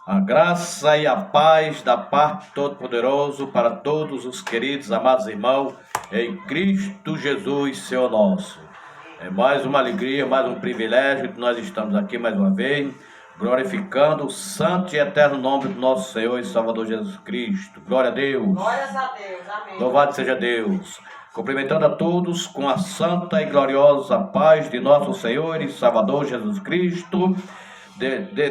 A graça e a paz da parte Todo-Poderoso para todos os queridos, amados irmãos, em Cristo Jesus, Senhor nosso. É mais uma alegria, mais um privilégio que nós estamos aqui mais uma vez, glorificando o santo e eterno nome do nosso Senhor e Salvador Jesus Cristo. Glória a Deus. Glórias a Deus, amém. Louvado seja Deus. Cumprimentando a todos com a santa e gloriosa paz de nosso Senhor e Salvador Jesus Cristo.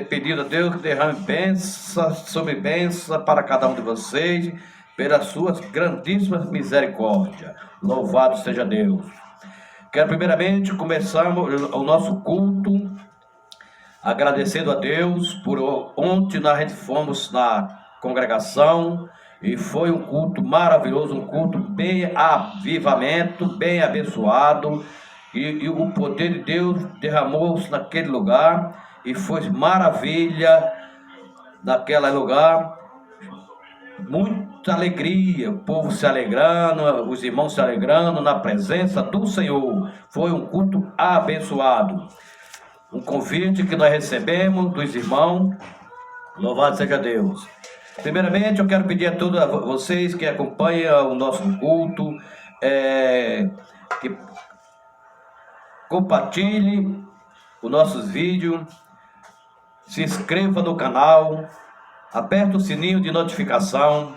Pedindo a Deus que derrame bênção sobre bênção para cada um de vocês, pelas suas grandíssimas misericórdias. Louvado seja Deus. Quero primeiramente começar o nosso culto agradecendo a Deus por ontem nós fomos na congregação e foi um culto maravilhoso, um culto bem avivamento, bem abençoado, e o poder de Deus derramou-se naquele lugar e foi maravilha naquele lugar, muita alegria, o povo se alegrando, os irmãos se alegrando na presença do Senhor. Foi um culto abençoado, um convite que nós recebemos dos irmãos. Louvado seja Deus. Primeiramente eu quero pedir a todos vocês que acompanham o nosso culto, que compartilhe os nossos vídeos, se inscreva no canal, aperte o sininho de notificação,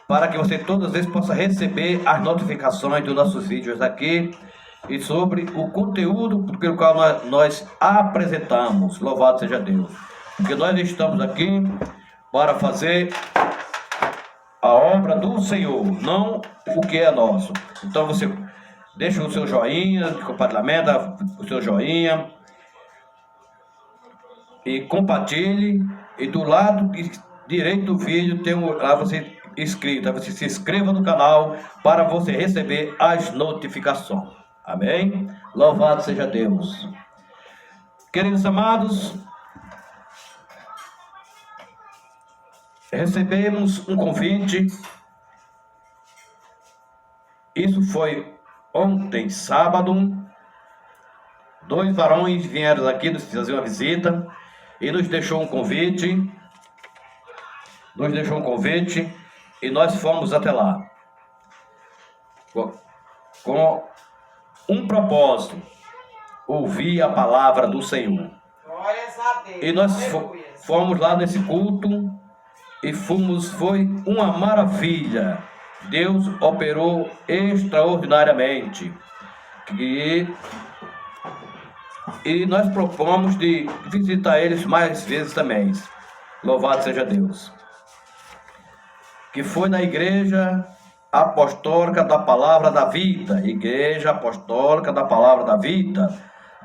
para que você todas as vezes possa receber as notificações dos nossos vídeos aqui e sobre o conteúdo pelo qual nós apresentamos. Louvado seja Deus. Porque nós estamos aqui para fazer a obra do Senhor, não o que é nosso. Então você deixa o seu joinha de compartilhamento, o seu joinha, e compartilhe. E do lado direito do vídeo tem lá você inscrito, você se inscreva no canal para você receber as notificações. Amém? Louvado seja Deus. Queridos amados, recebemos um convite. Isso foi ontem, sábado. 2 varões vieram aqui nos fazer uma visita e nos deixou um convite. E nós fomos até lá com um propósito: ouvir a palavra do Senhor. Glórias a Deus. E nós fomos lá nesse culto e foi uma maravilha. Deus operou extraordinariamente. E nós propomos de visitar eles mais vezes também. Louvado seja Deus. Que foi na Igreja Apostólica da Palavra da Vida. Igreja Apostólica da Palavra da Vida.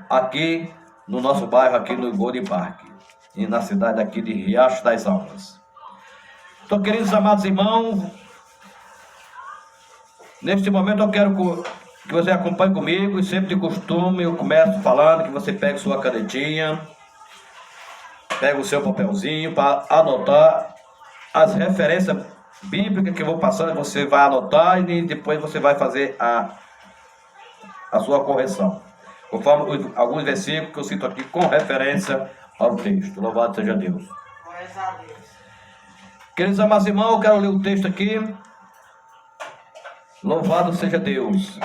Aqui no nosso bairro, aqui no Golden Park. E na cidade aqui de Riacho das Almas. Então, queridos amados irmãos, neste momento eu quero que você acompanhe comigo, e sempre de costume eu começo falando que você pegue sua canetinha, pega o seu papelzinho para anotar as referências bíblicas que eu vou passando, você vai anotar e depois você vai fazer a sua correção, conforme alguns versículos que eu cito aqui com referência ao texto. Louvado seja Deus. Glórias a Deus. Queridos amados irmãos, eu quero ler o texto aqui. Louvado seja Deus.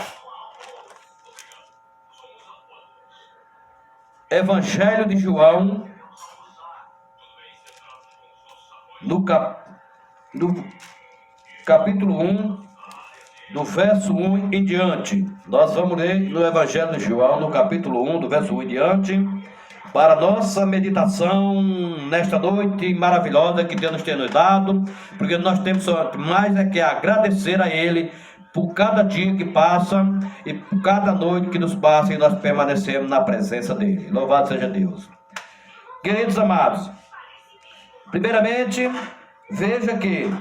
Evangelho de João, no capítulo 1, do verso 1 em diante. Nós vamos ler no Evangelho de João, no capítulo 1, do verso 1 em diante, para nossa meditação nesta noite maravilhosa que Deus nos tem nos dado, porque nós temos mais que agradecer a Ele por cada dia que passa e por cada noite que nos passa e nós permanecemos na presença dEle. Louvado seja Deus. Queridos amados, primeiramente, veja que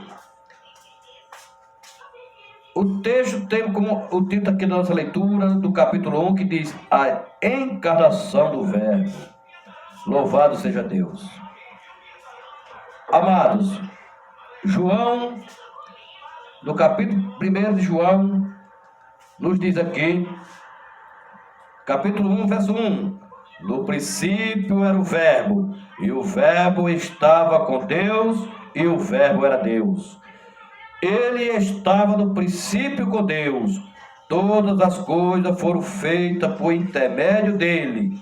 o texto tem como o título aqui da nossa leitura, do capítulo 1, que diz: a encarnação do Verbo. Louvado seja Deus. Amados, João, no capítulo 1 de João, nos diz aqui, capítulo 1, verso 1: No princípio era o Verbo, e o Verbo estava com Deus, e o Verbo era Deus. Ele estava no princípio com Deus. Todas as coisas foram feitas por intermédio dele,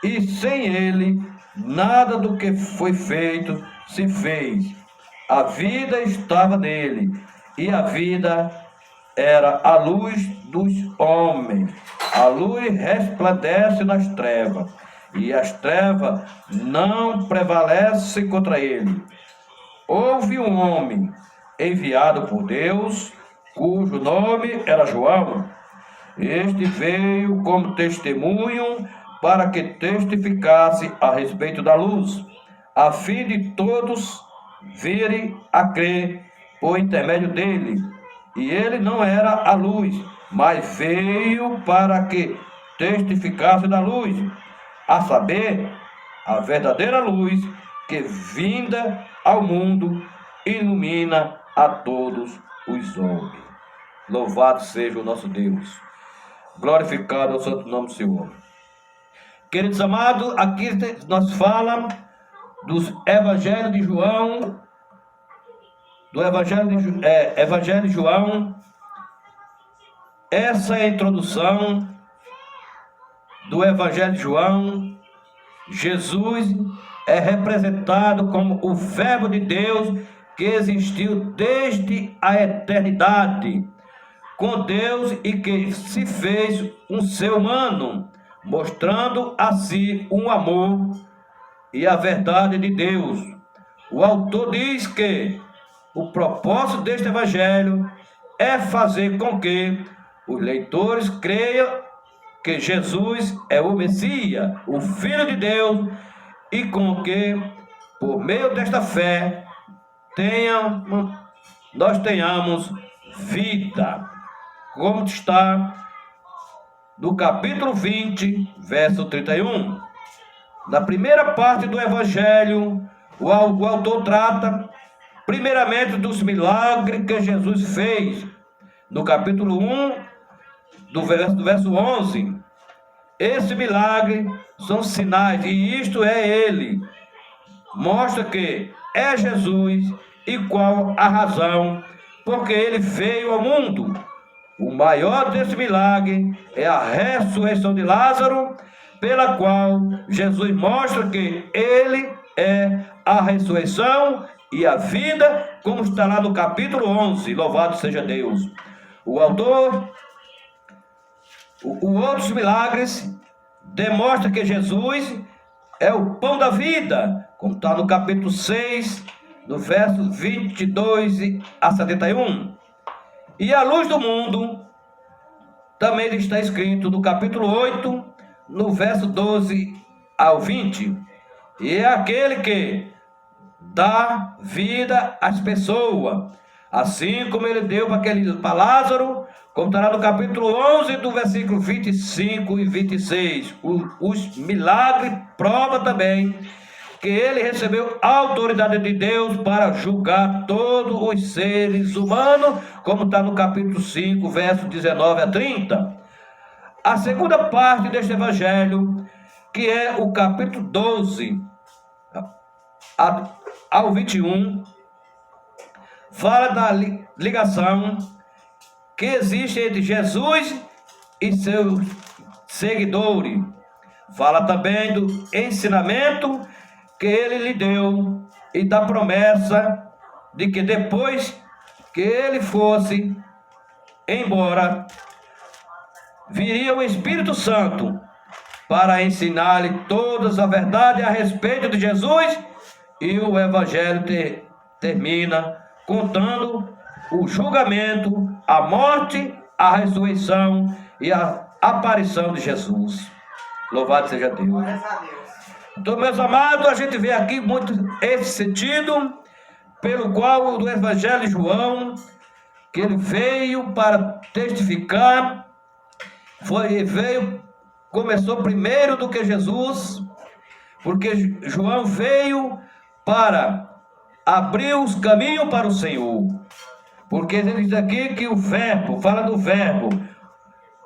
e sem ele, nada do que foi feito se fez. A vida estava nele, e a vida era a luz dos homens. A luz resplandece nas trevas, e as trevas não prevalecem contra ele. Houve um homem enviado por Deus, cujo nome era João. Este veio como testemunho para que testificasse a respeito da luz, a fim de todos virem a crer por intermédio dele. E ele não era a luz, mas veio para que testificasse da luz, a saber, a verdadeira luz que, vinda ao mundo, ilumina a todos os homens. Louvado seja o nosso Deus. Glorificado é o santo nome do Senhor. Queridos amados, aqui nós falamos dos Evangelhos de João, do Evangelho de João. Essa é a introdução do Evangelho de João. Jesus é representado como o Verbo de Deus que existiu desde a eternidade com Deus e que se fez um ser humano, mostrando a si um amor e a verdade de Deus. O autor diz que o propósito deste evangelho é fazer com que os leitores creiam que Jesus é o Messias, o Filho de Deus, e com que, por meio desta fé, nós tenhamos vida, como está no capítulo 20, verso 31. Na primeira parte do evangelho, o autor trata primeiramente dos milagres que Jesus fez. No capítulo 1, do verso 11, esse milagre são sinais, e isto é ele. Mostra que é Jesus e qual a razão porque ele veio ao mundo. O maior desse milagre é a ressurreição de Lázaro, pela qual Jesus mostra que ele é a ressurreição e a vida, como está lá no capítulo 11. Louvado seja Deus. O autor, outros milagres demonstra que Jesus é o pão da vida, como está no capítulo 6, no verso 22 a 71. E a luz do mundo também está escrito no capítulo 8, no verso 12 ao 20. E é aquele que dá vida às pessoas, assim como ele deu para Lázaro, como está lá no capítulo 11, do versículo 25 e 26. Os milagres provam também que ele recebeu a autoridade de Deus para julgar todos os seres humanos, como está no capítulo 5, verso 19 a 30. A segunda parte deste evangelho, que é o capítulo 12 ao 21, fala da ligação que existe entre Jesus e seus seguidores. Fala também do ensinamento que ele lhe deu e da promessa de que depois que ele fosse embora, viria o Espírito Santo para ensinar-lhe todas a verdade a respeito de Jesus. E o evangelho termina contando o julgamento, a morte, a ressurreição e a aparição de Jesus. Louvado seja Deus. Glórias a Deus. Então, meus amados, a gente vê aqui muito esse sentido pelo qual do Evangelho de João, que ele veio para testificar, começou primeiro do que Jesus, porque João veio para abrir os caminhos para o Senhor. Porque ele diz aqui que o Verbo, fala do Verbo,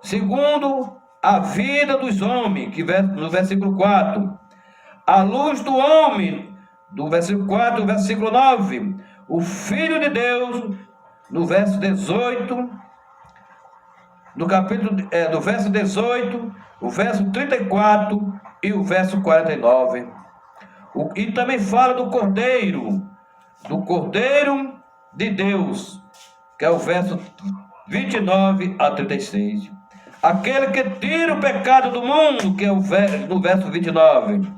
segundo a vida dos homens, que no versículo 4. A luz do homem, do versículo 4, versículo 9. O Filho de Deus, no verso 18, no capítulo, do verso 18, o verso 34 e o verso 49. E também fala do Cordeiro de Deus, que é o verso 29 a 36. Aquele que tira o pecado do mundo, que é no verso 29.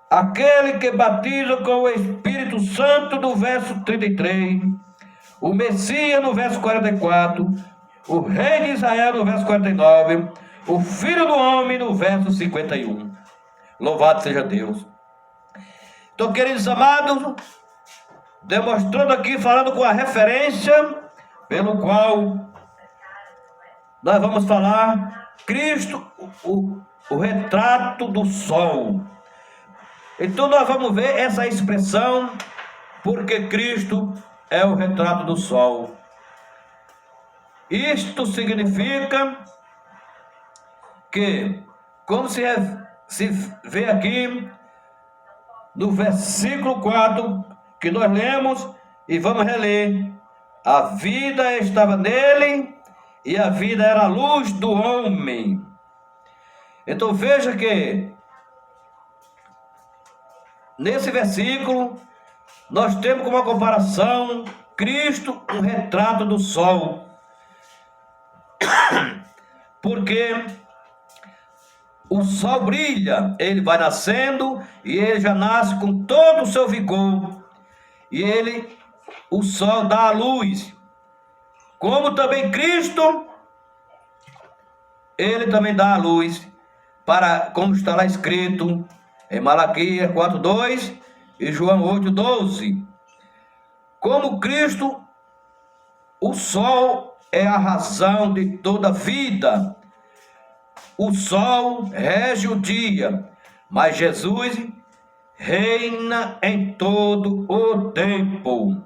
Aquele que batiza com o Espírito Santo, no verso 33. O Messias, no verso 44. O Rei de Israel, no verso 49. O Filho do Homem, no verso 51. Louvado seja Deus. Então, queridos amados, demonstrando aqui, falando com a referência pelo qual nós vamos falar, Cristo, o retrato do sol. Então nós vamos ver essa expressão, porque Cristo é o retrato do sol. Isto significa que, como se vê aqui no versículo 4, que nós lemos e vamos reler, a vida estava nele e a vida era a luz do homem. Então veja que nesse versículo nós temos como uma comparação Cristo, um retrato do sol. Porque o sol brilha, ele vai nascendo e ele já nasce com todo o seu vigor. E o sol dá a luz. Como também Cristo, ele também dá a luz, como está lá escrito em Malaquias 4:2 e João 8:12. Como Cristo, o sol é a razão de toda a vida. O sol rege o dia, mas Jesus reina em todo o tempo.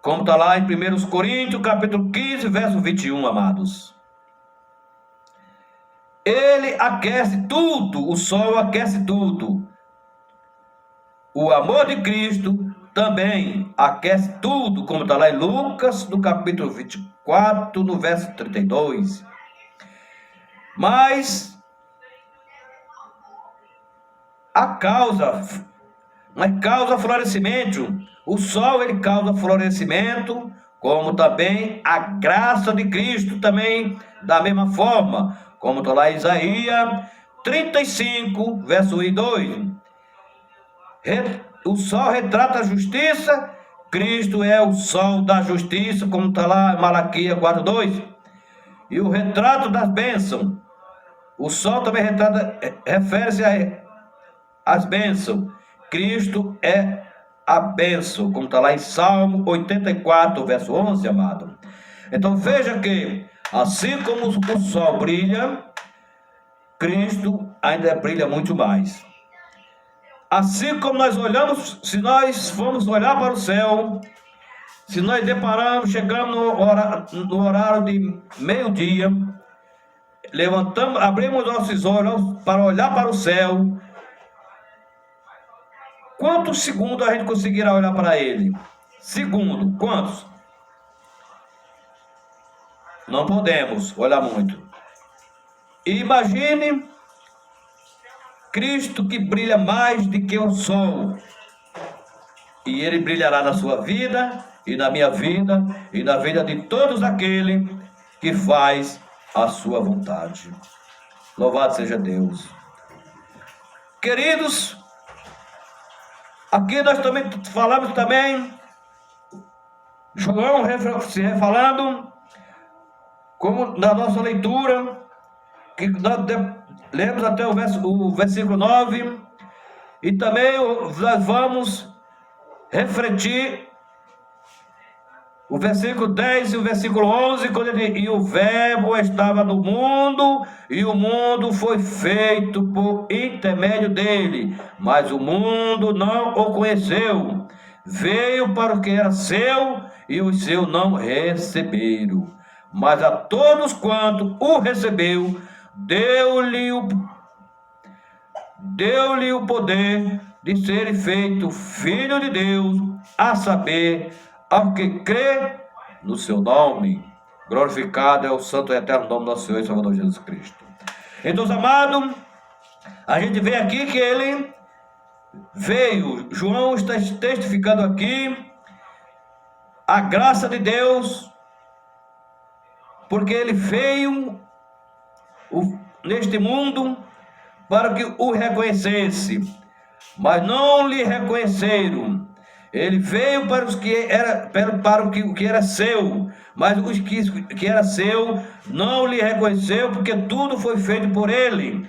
Como está lá em 1 Coríntios, capítulo 15, verso 21, amados. Ele aquece tudo, o sol aquece tudo. O amor de Cristo também aquece tudo, como está lá em Lucas, no capítulo 24, no verso 32. Mas causa florescimento. O sol, ele causa florescimento, como também a graça de Cristo também, da mesma forma, como está lá em Isaías 35, verso 1 e 2. O sol retrata a justiça, Cristo é o sol da justiça, como está lá em Malaquias 4:2. E o retrato das bênçãos. O sol também refere-se às bênçãos. Cristo é a bênção, como está lá em Salmo 84, verso 11, amado. Então veja que, assim como o sol brilha, Cristo ainda brilha muito mais. Assim como nós olhamos, se nós formos olhar para o céu, se nós deparamos, chegamos no horário de meio-dia, levantamos, abrimos nossos olhos para olhar para o céu, quantos segundos a gente conseguirá olhar para ele? Segundo, quantos? Não podemos olhar muito. Imagine Cristo, que brilha mais do que o sol. E ele brilhará na sua vida, e na minha vida, e na vida de todos aqueles que faz a sua vontade. Louvado seja Deus. Queridos, aqui nós também falamos também, João se falando, como na nossa leitura, que nós lemos até o versículo 9, e também nós vamos refletir o versículo 10 e o versículo 11, quando ele diz: e o verbo estava no mundo, e o mundo foi feito por intermédio dele, mas o mundo não o conheceu. Veio para o que era seu, e os seus não receberam. mas a todos quanto o recebeu, deu-lhe o poder de ser feito filho de Deus, a saber, ao que crê no seu nome. Glorificado é o santo e eterno nome do nosso Senhor e Salvador Jesus Cristo. Então, amado, a gente vê aqui que ele veio, João está testificando aqui a graça de Deus, porque ele veio neste mundo para que o reconhecesse, mas não lhe reconheceram. Ele veio para os que era para o que era seu, mas os que era seu não lhe reconheceu, porque tudo foi feito por ele.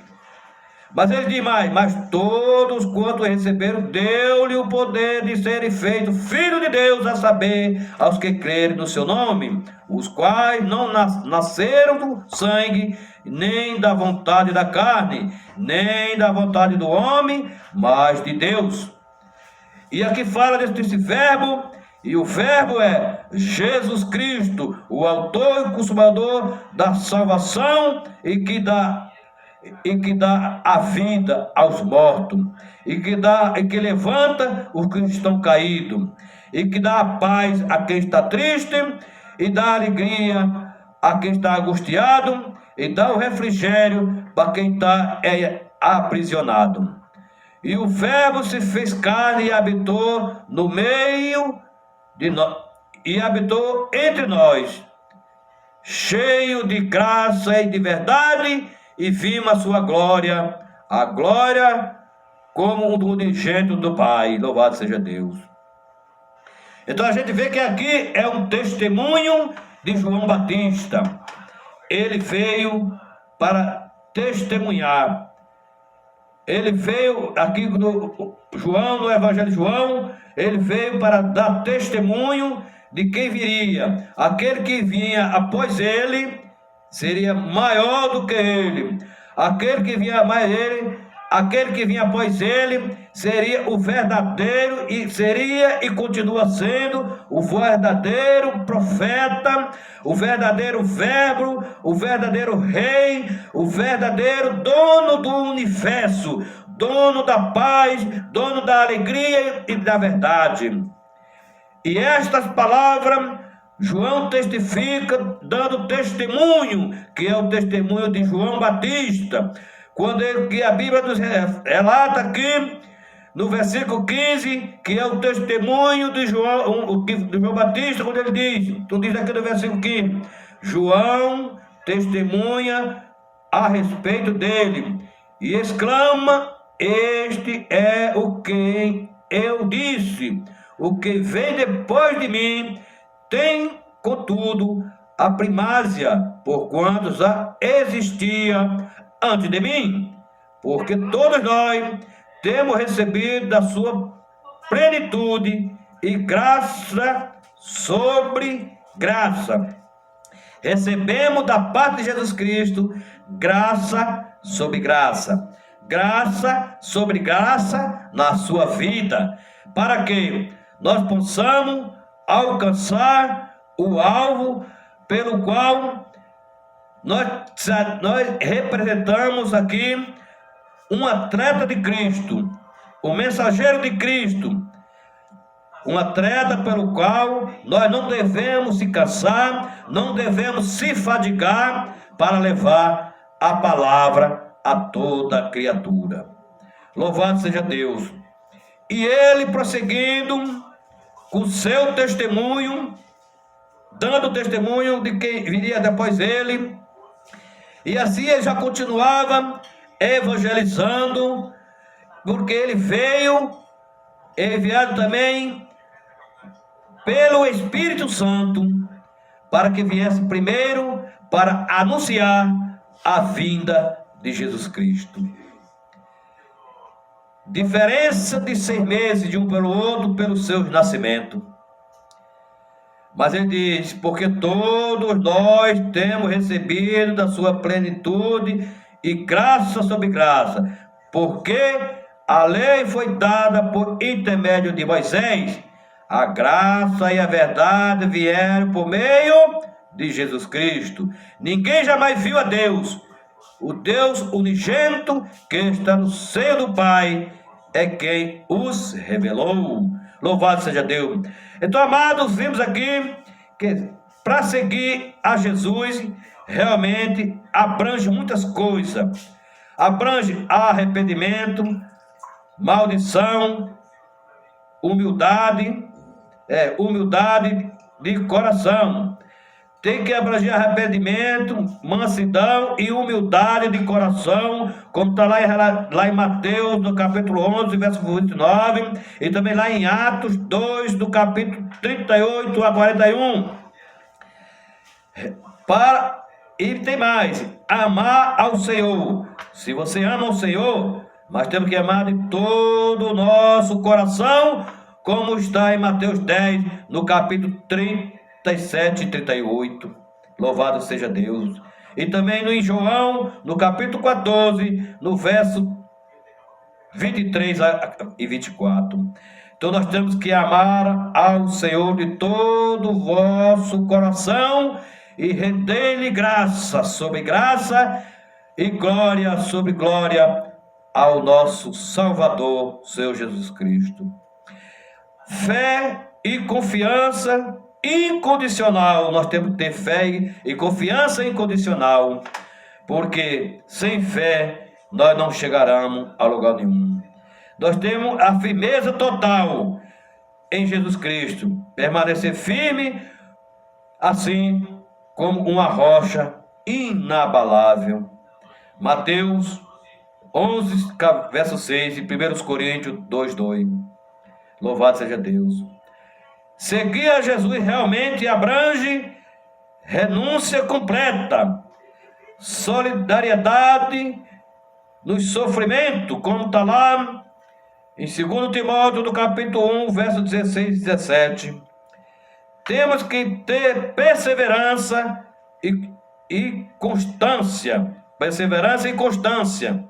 Mas ele diz mais: mas todos quanto receberam, deu-lhe o poder de serem feitos filhos de Deus, a saber, aos que crerem no seu nome, os quais não nasceram do sangue, nem da vontade da carne, nem da vontade do homem, mas de Deus. E aqui fala desse verbo, e o verbo é Jesus Cristo, o autor e consumador da salvação, e que dá a vida aos mortos, e que levanta os que estão caídos, e que dá a paz a quem está triste, e dá alegria a quem está angustiado, e dá o refrigério para quem está aprisionado. E o verbo se fez carne e habitou no meio de nós, e habitou entre nós, cheio de graça e de verdade, e vimos a sua glória, a glória como um unigênito do Pai. Louvado seja Deus. Então a gente vê que aqui é um testemunho de João Batista. Ele veio para testemunhar. Ele veio aqui no Evangelho de João, ele veio para dar testemunho de quem viria. Aquele que vinha após ele seria maior do que ele. Aquele que vinha após ele seria o verdadeiro, e continua sendo o verdadeiro profeta, o verdadeiro verbo, o verdadeiro rei, o verdadeiro dono do universo, dono da paz, dono da alegria e da verdade. E estas palavras João testifica, dando testemunho, que é o testemunho de João Batista, que a Bíblia nos relata aqui no versículo 15, que é o testemunho de João Batista, quando ele diz aqui no versículo 15, João testemunha a respeito dele, e exclama: este é o que eu disse, o que vem depois de mim tem, contudo, a primácia, porquanto já existia antes de mim, porque todos nós temos recebido da sua plenitude e graça sobre graça. Recebemos da parte de Jesus Cristo graça sobre graça, graça sobre graça na sua vida, para que nós possamos alcançar o alvo pelo qual nós representamos aqui um atleta de Cristo, um mensageiro de Cristo, um atleta pelo qual nós não devemos se cansar, não devemos se fadigar para levar a palavra a toda criatura. Louvado seja Deus. E ele, prosseguindo com seu testemunho, dando testemunho de quem viria depois dele, e assim ele já continuava evangelizando, porque ele veio enviado também pelo Espírito Santo, para que viesse primeiro para anunciar a vinda de Jesus Cristo. Diferença de 6 meses de um pelo outro, pelo seu nascimento. Mas ele diz: porque todos nós temos recebido da sua plenitude e graça sobre graça, porque a lei foi dada por intermédio de Moisés, a graça e a verdade vieram por meio de Jesus Cristo. Ninguém jamais viu a Deus. O Deus unigênito que está no seio do Pai é quem os revelou. Louvado seja Deus. Então, amados, vimos aqui que para seguir a Jesus realmente abrange muitas coisas. Abrange arrependimento, maldição, humildade de coração. Tem que abranger arrependimento, mansidão e humildade de coração, como está lá em Mateus, no capítulo 11, verso 29, e também lá em Atos 2, do capítulo 38 a 41. E tem mais, amar ao Senhor. Se você ama ao Senhor, nós temos que amar de todo o nosso coração, como está em Mateus 10, no capítulo 37 e 38. Louvado seja Deus. E também em João, no capítulo 14, no verso 23 e 24. Então nós temos que amar ao Senhor de todo o vosso coração e render-lhe graça sobre graça e glória sobre glória ao nosso Salvador, Senhor Jesus Cristo. Fé e confiança incondicional. Nós temos que ter fé e confiança incondicional, porque sem fé nós não chegaremos a lugar nenhum. Nós temos a firmeza total em Jesus Cristo, permanecer firme, assim como uma rocha inabalável. Mateus 11, verso 6 e 1 Coríntios 2, 2. Louvado seja Deus. Seguir a Jesus realmente abrange renúncia completa, solidariedade nos sofrimentos, como está lá em 2 Timóteo, do capítulo 1, verso 16 e 17. Temos que ter perseverança e constância. Perseverança e constância.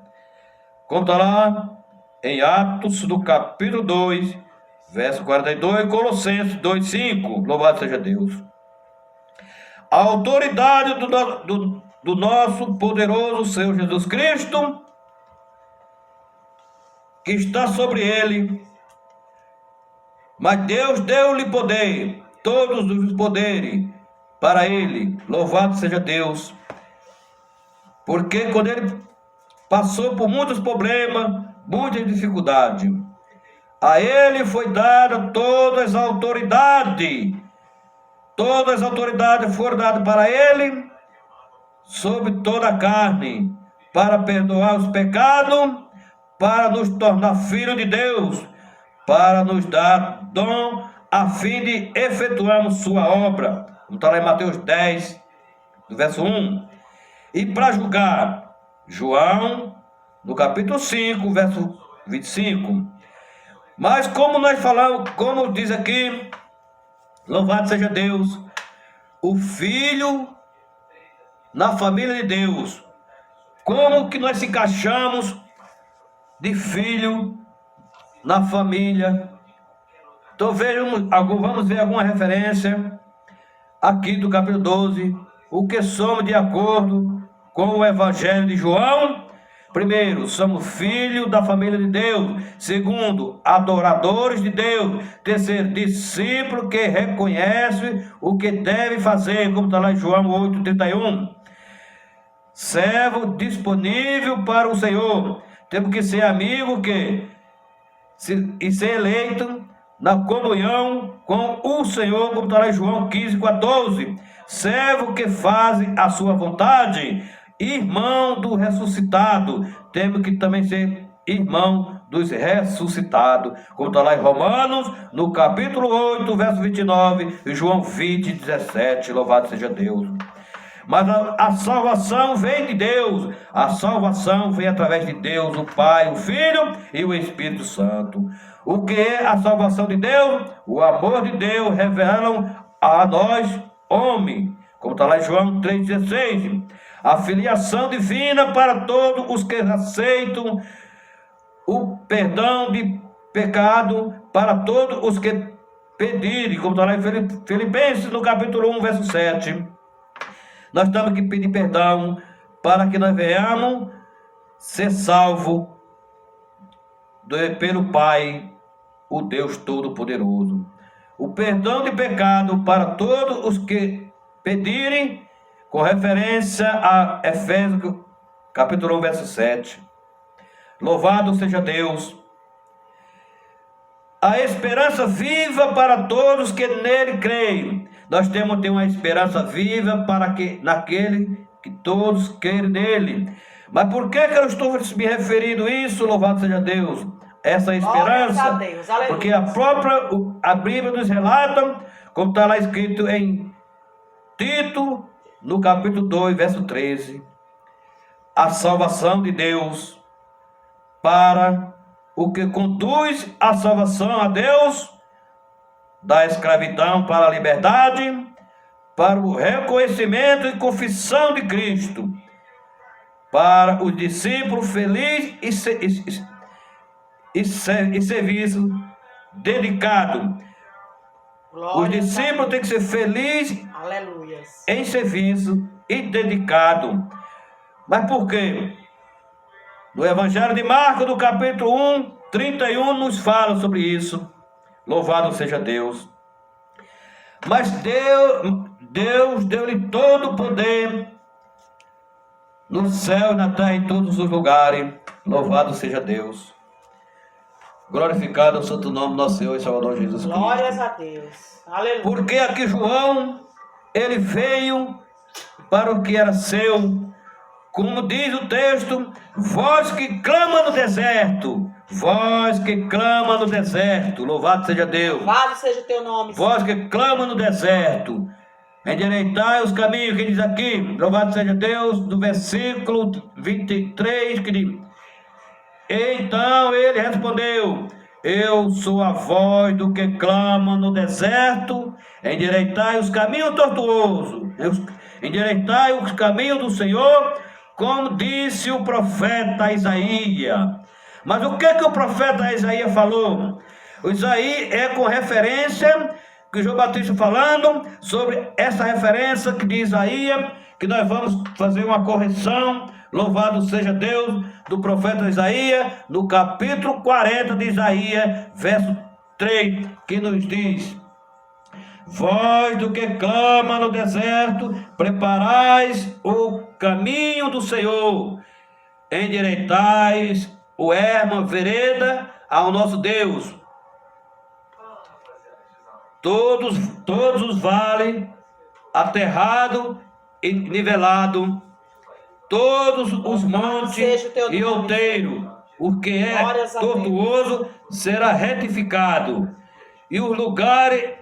Como está lá em Atos, do capítulo 2, verso 42, Colossenses 2, 5. Louvado seja Deus. A autoridade do nosso poderoso Senhor Jesus Cristo, que está sobre ele. Mas Deus deu-lhe poder, todos os poderes, para ele. Louvado seja Deus. Porque quando ele passou por muitos problemas, muitas dificuldades, a ele foi dada todas as autoridades. Todas as autoridades foram dadas para ele, sobre toda a carne, para perdoar os pecados, para nos tornar filhos de Deus, para nos dar dom, a fim de efetuarmos sua obra. Como está lá em Mateus 10, do verso 1. E para julgar, João, no capítulo 5, verso 25. Mas como nós falamos, como diz aqui, louvado seja Deus, o Filho na família de Deus. Como que nós se encaixamos de filho na família? Então vamos ver alguma referência aqui do capítulo 12. O que somos de acordo com o Evangelho de João? Primeiro, somos filhos da família de Deus. Segundo, adoradores de Deus. Terceiro, discípulos que reconhecem o que deve fazer, como está lá em João 8:31. Servo disponível para o Senhor. Temos que ser amigo e ser eleito na comunhão com o Senhor, como está lá em João 15:14. Servo que faz a sua vontade. Irmão do ressuscitado. Temos que também ser irmão dos ressuscitados, como está lá em Romanos, no capítulo 8, verso 29, e João 20:17. Louvado seja Deus. Mas a salvação vem de Deus. A salvação vem através de Deus, o Pai, o Filho e o Espírito Santo. O que é a salvação de Deus? O amor de Deus revelam a nós, homem, como está lá em João 3,16. A filiação divina para todos os que aceitam o perdão de pecado, para todos os que pedirem, como está lá em Filipenses, no capítulo 1, verso 7. nós temos que pedir perdão para que nós venhamos ser salvos pelo Pai, o Deus Todo-Poderoso. O perdão de pecado para todos os que pedirem, com referência a Efésios capítulo 1, verso 7. Louvado seja Deus. A esperança viva para todos que nele creem. Nós temos que ter uma esperança viva para que naquele que todos querem nele. Mas por que eu estou me referindo a isso? Louvado seja Deus. Essa esperança, Deus, porque a Bíblia nos relata, como está lá escrito em Tito, no capítulo 2, verso 13, a salvação de Deus para o que conduz a salvação a Deus, da escravidão para a liberdade, para o reconhecimento e confissão de Cristo, para o discípulo feliz e serviço dedicado. Os discípulos têm que ser felizes em serviço e dedicado. Mas por quê? No Evangelho de Marcos, no capítulo 1, 31, nos fala sobre isso. Louvado seja Deus. Mas Deus deu-lhe todo o poder no céu e na terra, em todos os lugares. Louvado seja Deus. Glorificado é o santo nome do nosso Senhor e Salvador Jesus Cristo. Glórias a Deus. Aleluia. Porque aqui João, ele veio para o que era seu, como diz o texto, vós que clama no deserto, vós que clama no deserto, louvado seja Deus. Louvado seja o teu nome, Senhor. Vós que clama no deserto, endireitai os caminhos, que diz aqui, louvado seja Deus, do versículo 23, que diz: então ele respondeu: eu sou a voz do que clama no deserto, endireitai os caminhos tortuosos, endireitai os caminhos do Senhor, como disse o profeta Isaías. Mas o que o profeta Isaías falou? O Isaías é com referência, que João Batista falando, sobre essa referência que de Isaías, que nós vamos fazer uma correção, louvado seja Deus, do profeta Isaías, no capítulo 40 de Isaías, verso 3, que nos diz: voz do que clama no deserto, preparais o caminho do Senhor, endireitais o ermo, vereda ao nosso Deus. Todos os vales aterrado e nivelado, todos os montes e outeiro, o que é tortuoso será retificado, e os lugares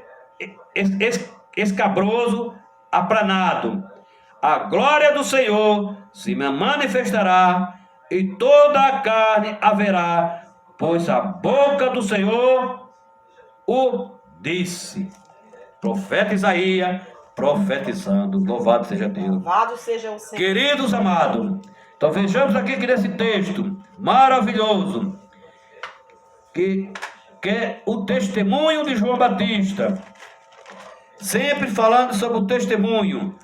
escabroso aplanado. A glória do Senhor se manifestará, e toda a carne haverá, pois a boca do Senhor o disse. Profeta Isaías profetizando. Louvado seja Deus. Louvado seja o Senhor. Queridos amados, então vejamos aqui que nesse texto maravilhoso, que é o testemunho de João Batista, sempre falando sobre o testemunho,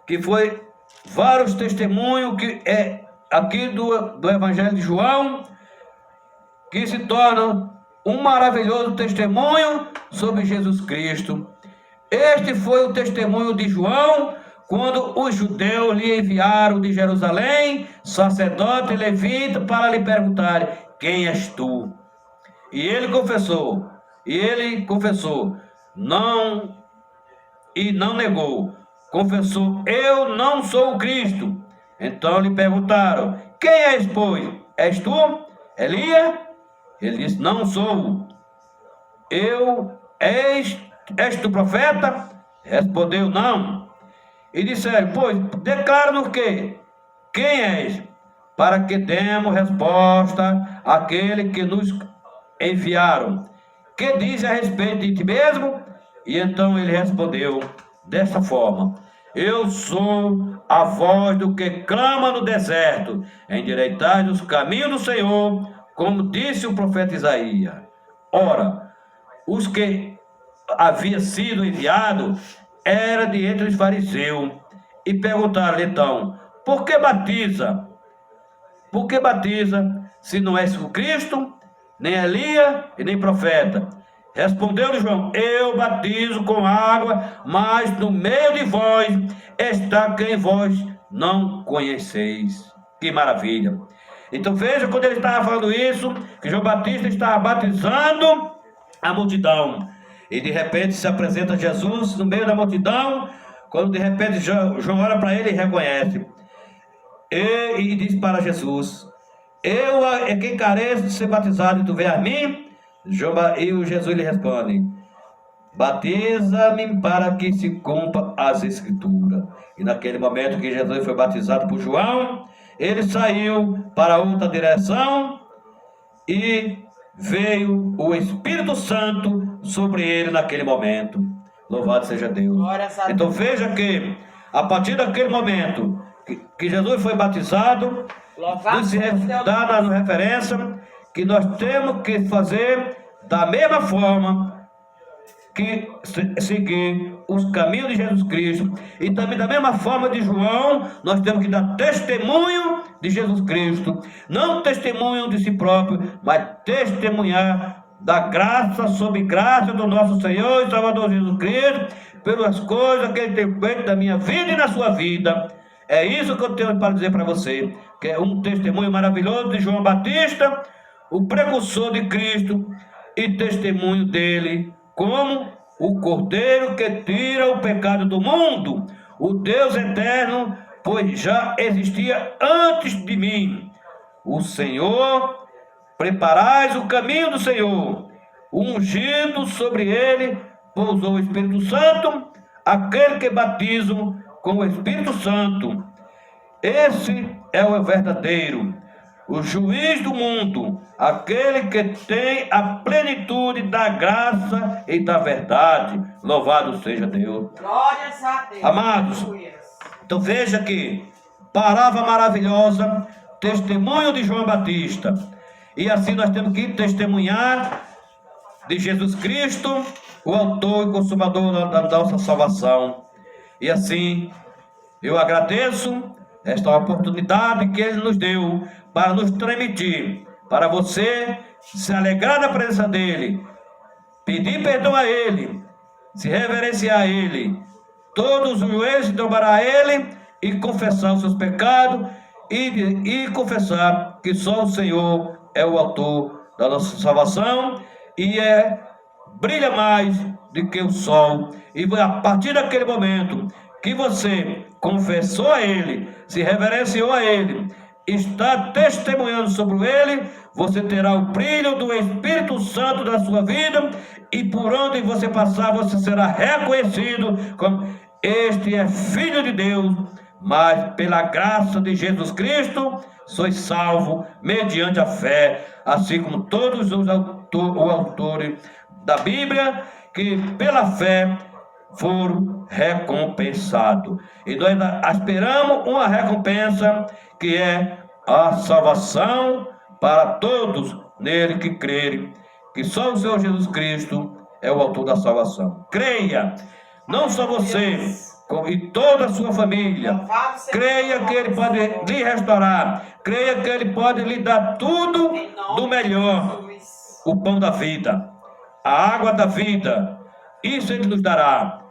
que foi vários testemunhos, que é aqui do Evangelho de João, que se torna um maravilhoso testemunho sobre Jesus Cristo. Este foi o testemunho de João, quando os judeus lhe enviaram de Jerusalém, sacerdote e levita, para lhe perguntar: quem és tu? E ele confessou, não negou, confessou: eu não sou o Cristo. Então lhe perguntaram: quem és, pois? És tu, Elias? Ele disse: não sou. És tu profeta? Respondeu: não. E disseram: pois, declara-nos que quem és, para que demos resposta àquele que nos enviaram. Que diz a respeito de ti mesmo? E então ele respondeu desta forma: eu sou a voz do que clama no deserto, endireitai os caminhos do Senhor, como disse o profeta Isaías. Ora, os que havia sido enviado era de entre os fariseus, e perguntaram-lhe então: por que batiza? Por que batiza, se não és o Cristo, nem Elias e nem profeta? Respondeu-lhe João: eu batizo com água, mas no meio de vós está quem vós não conheceis. Que maravilha! Então veja, quando ele estava falando isso, que João Batista estava batizando a multidão. E de repente se apresenta Jesus no meio da multidão, quando de repente João olha para ele e reconhece. E diz para Jesus: eu é quem careço de ser batizado, e tu vem a mim? E o Jesus lhe responde: batiza-me para que se cumpra as escrituras. E naquele momento que Jesus foi batizado por João, ele saiu para outra direção e veio o Espírito Santo sobre ele naquele momento. Louvado seja Deus. Então veja que a partir daquele momento que Jesus foi batizado, nos dá na referência que nós temos que fazer da mesma forma, que seguir os caminhos de Jesus Cristo, e também da mesma forma de João, nós temos que dar testemunho de Jesus Cristo, não testemunho de si próprio, mas testemunhar da graça sobre graça do nosso Senhor e Salvador Jesus Cristo, pelas coisas que Ele tem feito na minha vida e na sua vida. É isso que eu tenho para dizer para você, que é um testemunho maravilhoso de João Batista, o precursor de Cristo, e testemunho dele como o Cordeiro que tira o pecado do mundo, o Deus eterno, pois já existia antes de mim. O Senhor, preparais o caminho do Senhor, ungido sobre ele, pousou o Espírito Santo, aquele que batiza com o Espírito Santo. Esse é o verdadeiro, o juiz do mundo, aquele que tem a plenitude da graça e da verdade. Louvado seja Deus. Glórias a Deus. Amados, então veja que palavra maravilhosa, testemunho de João Batista. E assim nós temos que testemunhar de Jesus Cristo, o autor e consumador da nossa salvação. E assim eu agradeço esta oportunidade que Ele nos deu para nos transmitir, para você se alegrar da presença dEle, pedir perdão a Ele, se reverenciar a Ele, todos os joelhos se dobrará a Ele e confessar os seus pecados e confessar que só o Senhor é o autor da nossa salvação e brilha mais do que o sol. E a partir daquele momento que você confessou a Ele, se reverenciou a Ele, está testemunhando sobre Ele, você terá o brilho do Espírito Santo na sua vida, e por onde você passar, você será reconhecido como este é Filho de Deus, mas pela graça de Jesus Cristo, sois salvo mediante a fé, assim como todos os autores da Bíblia, que pela fé foram recompensados. E nós esperamos uma recompensa que é a salvação para todos nele que crerem, que só o Senhor Jesus Cristo é o autor da salvação. Creia, não só você, e toda a sua família. Creia que Ele pode lhe restaurar, creia que Ele pode lhe dar tudo do melhor, o pão da vida, a água da vida. Isso Ele nos dará.